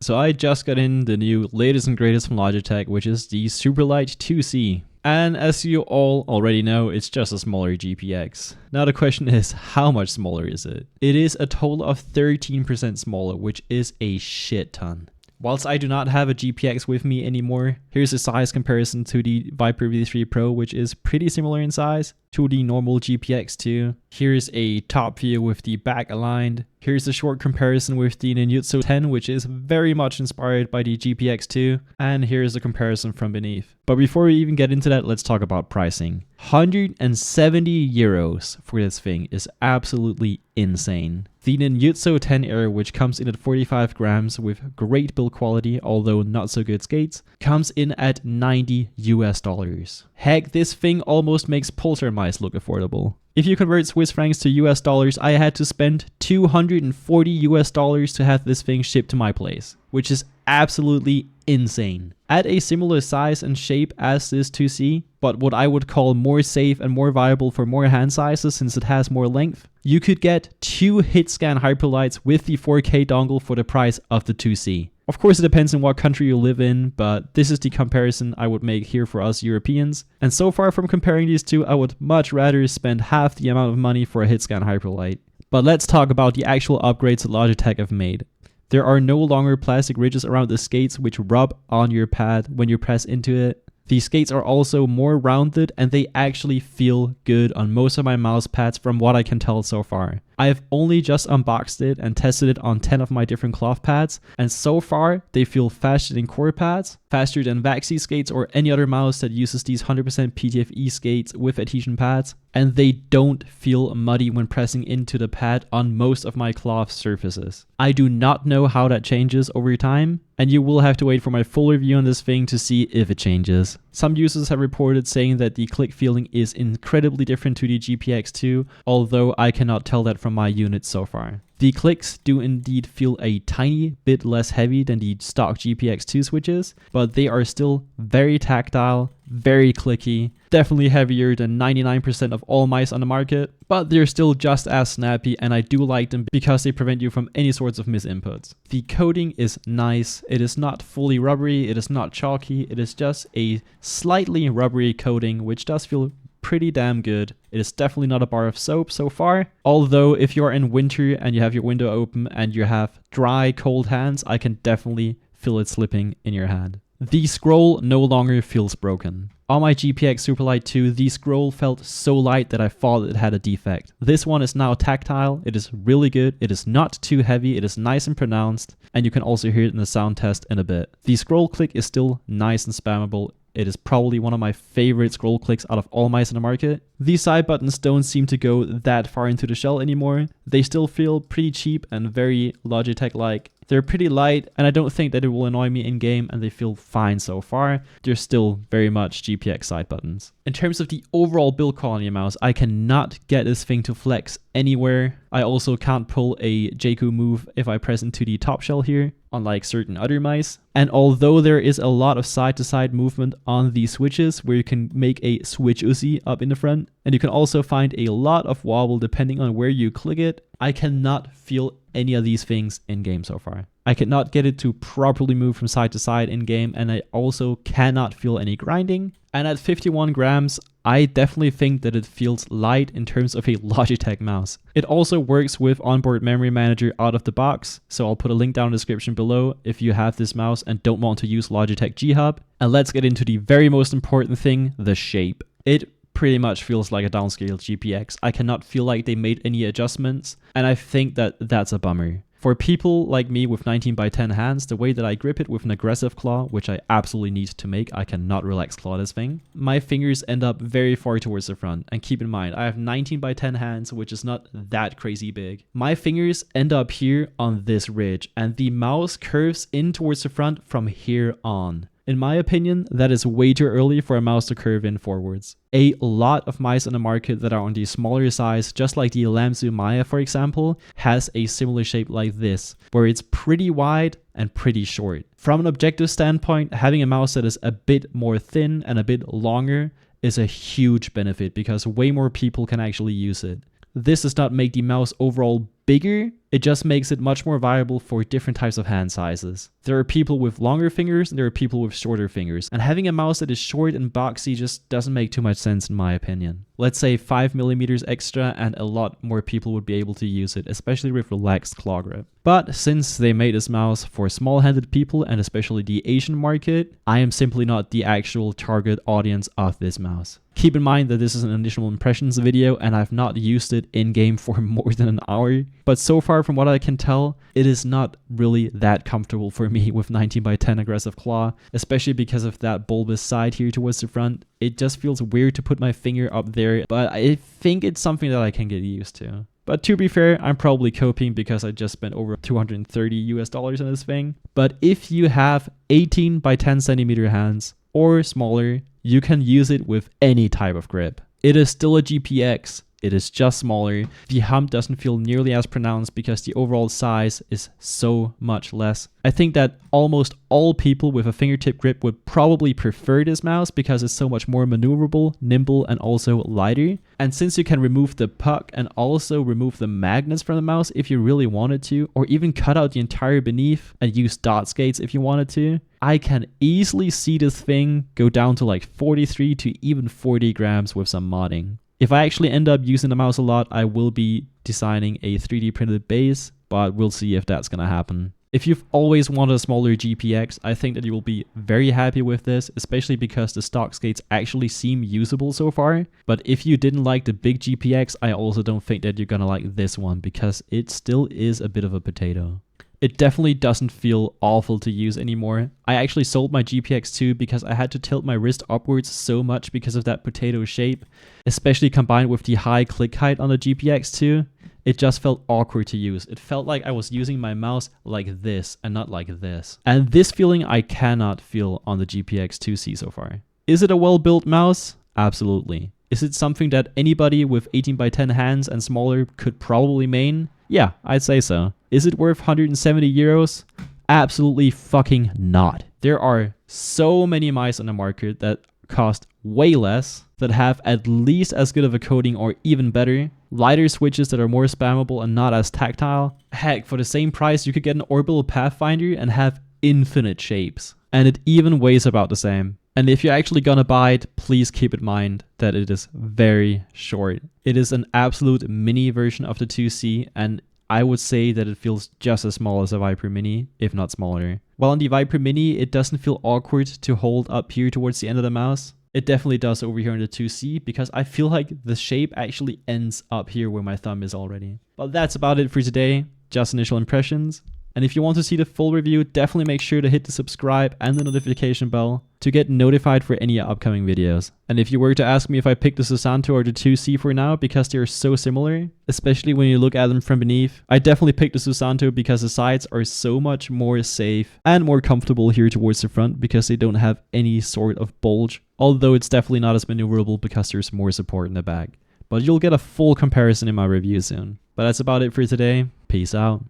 So I just got in the new latest and greatest from Logitech, which is the Superlight 2C. And as you all already know, it's just a smaller GPX. Now the question is, how much smaller is it? It is a total of 13% smaller, which is a shit ton. Whilst I do not have a GPX with me anymore, here's a size comparison to the Viper V3 Pro, which is pretty similar in size to the normal GPX 2. Here's a top view with the back aligned. Here's a short comparison with the Ninjutsu 10, which is very much inspired by the GPX 2. And here's a comparison from beneath. But before we even get into that, let's talk about pricing. 170 euros for this thing is absolutely insane. The Ninjutsu 10 Air, which comes in at 45 grams with great build quality, although not so good skates, comes in at $90 US. Heck, this thing almost makes Pulsar mice look affordable. If you convert Swiss francs to US dollars, I had to spend $240 US to have this thing shipped to my place, which is absolutely insane. At a similar size and shape as this 2C, but what I would call more safe and more viable for more hand sizes since it has more length, you could get 2 hit-scan Hyperlights with the 4K dongle for the price of the 2C. Of course, it depends on what country you live in, but this is the comparison I would make here for us Europeans. And so far from comparing these two, I would much rather spend half the amount of money for a hit-scan Hyperlight. But let's talk about the actual upgrades that Logitech have made. There are no longer plastic ridges around the skates which rub on your pad when you press into it. The skates are also more rounded and they actually feel good on most of my mouse pads from what I can tell so far. I have only just unboxed it and tested it on 10 of my different cloth pads, and so far they feel faster than core pads, faster than Vaxi skates or any other mouse that uses these 100% PTFE skates with adhesion pads, and they don't feel muddy when pressing into the pad on most of my cloth surfaces. I do not know how that changes over time, and you will have to wait for my full review on this thing to see if it changes. Some users have reported saying that the click feeling is incredibly different to the GPX2, although I cannot tell that from my unit so far. The clicks do indeed feel a tiny bit less heavy than the stock GPX2 switches, but they are still very tactile, very clicky, definitely heavier than 99% of all mice on the market, but they're still just as snappy, and I do like them because they prevent you from any sorts of misinputs. The coating is nice, it is not fully rubbery, it is not chalky, it is just a slightly rubbery coating which does feel pretty damn good. It is definitely not a bar of soap so far, although if you're in winter and you have your window open and you have dry, cold hands, I can definitely feel it slipping in your hand. The scroll no longer feels broken. On my GPX Superlight 2, the scroll felt so light that I thought it had a defect. This one is now tactile, it is really good, it is not too heavy, it is nice and pronounced, and you can also hear it in the sound test in a bit. The scroll click is still nice and spammable. It is probably one of my favorite scroll clicks out of all mice in the market. These side buttons don't seem to go that far into the shell anymore. They still feel pretty cheap and very Logitech-like. They're pretty light, and I don't think that it will annoy me in game, and they feel fine so far. They're still very much GPX side buttons. In terms of the overall build quality of mouse, I cannot get this thing to flex anywhere. I also can't pull a Jakku move if I press into the top shell here, unlike certain other mice. And although there is a lot of side-to-side movement on these switches, where you can make a switch Uzi up in the front, and you can also find a lot of wobble depending on where you click it, I cannot feel any of these things in game so far. I cannot get it to properly move from side to side in game, and I also cannot feel any grinding. And at 51 grams, I definitely think that it feels light in terms of a Logitech mouse. It also works with Onboard Memory Manager out of the box, so I'll put a link down in the description below if you have this mouse and don't want to use Logitech G Hub. And let's get into the very most important thing, the shape. It pretty much feels like a downscaled GPX. I cannot feel like they made any adjustments, and I think that that's a bummer. For people like me with 19x10 hands, the way that I grip it with an aggressive claw, which I absolutely need to make, I cannot relax claw this thing, my fingers end up very far towards the front. And keep in mind, I have 19x10 hands, which is not that crazy big. My fingers end up here on this ridge, and the mouse curves in towards the front from here on. In my opinion, that is way too early for a mouse to curve in forwards. A lot of mice on the market that are on the smaller size, just like the Lamzu Maya for example, has a similar shape like this, where it's pretty wide and pretty short. From an objective standpoint, having a mouse that is a bit more thin and a bit longer is a huge benefit because way more people can actually use it. This does not make the mouse overall bigger, It just makes it much more viable for different types of hand sizes. There are people with longer fingers and there are people with shorter fingers, and having a mouse that is short and boxy just doesn't make too much sense in my opinion. Let's say 5mm extra and a lot more people would be able to use it, especially with relaxed claw grip. But since they made this mouse for small-handed people and especially the Asian market, I am simply not the actual target audience of this mouse. Keep in mind that this is an initial impressions video and I've not used it in-game for more than an hour, but so far from what I can tell, it is not really that comfortable for me with 19x10 aggressive claw, especially because of that bulbous side here towards the front. It just feels weird to put my finger up there, but I think it's something that I can get used to. But to be fair, I'm probably coping because I just spent over $230 on this thing. But if you have 18x10cm hands or smaller, you can use it with any type of grip. It is still a GPX. It is just smaller. The hump doesn't feel nearly as pronounced because the overall size is so much less. I think that almost all people with a fingertip grip would probably prefer this mouse because it's so much more maneuverable, nimble, and also lighter. And since you can remove the puck and also remove the magnets from the mouse if you really wanted to, or even cut out the entire beneath and use dot skates if you wanted to, I can easily see this thing go down to like 43 to even 40 grams with some modding. If I actually end up using the mouse a lot, I will be designing a 3D printed base, but we'll see if that's gonna happen. If you've always wanted a smaller GPX, I think that you will be very happy with this, especially because the stock skates actually seem usable so far. But if you didn't like the big GPX, I also don't think that you're gonna like this one because it still is a bit of a potato. It definitely doesn't feel awful to use anymore. I actually sold my GPX2 because I had to tilt my wrist upwards so much because of that potato shape, especially combined with the high click height on the GPX2. It just felt awkward to use. It felt like I was using my mouse like this and not like this. And this feeling I cannot feel on the GPX2C so far. Is it a well-built mouse? Absolutely. Is it something that anybody with 18x10 hands and smaller could probably main? Yeah, I'd say so. Is it worth 170 euros? Absolutely fucking not. There are so many mice on the market that cost way less, that have at least as good of a coating or even better, lighter switches that are more spammable and not as tactile. Heck, for the same price you could get an orbital pathfinder and have infinite shapes. And it even weighs about the same. And if you're actually gonna buy it, please keep in mind that it is very short. It is an absolute mini version of the 2C, and I would say that it feels just as small as a Viper Mini, if not smaller. While on the Viper Mini, it doesn't feel awkward to hold up here towards the end of the mouse. It definitely does over here on the 2C because I feel like the shape actually ends up here where my thumb is already. But that's about it for today. Just initial impressions. And if you want to see the full review, definitely make sure to hit the subscribe and the notification bell to get notified for any upcoming videos. And if you were to ask me if I picked the Susanto or the 2C for now because they are so similar, especially when you look at them from beneath, I definitely picked the Susanto because the sides are so much more safe and more comfortable here towards the front because they don't have any sort of bulge. Although it's definitely not as maneuverable because there's more support in the back. But you'll get a full comparison in my review soon. But that's about it for today. Peace out.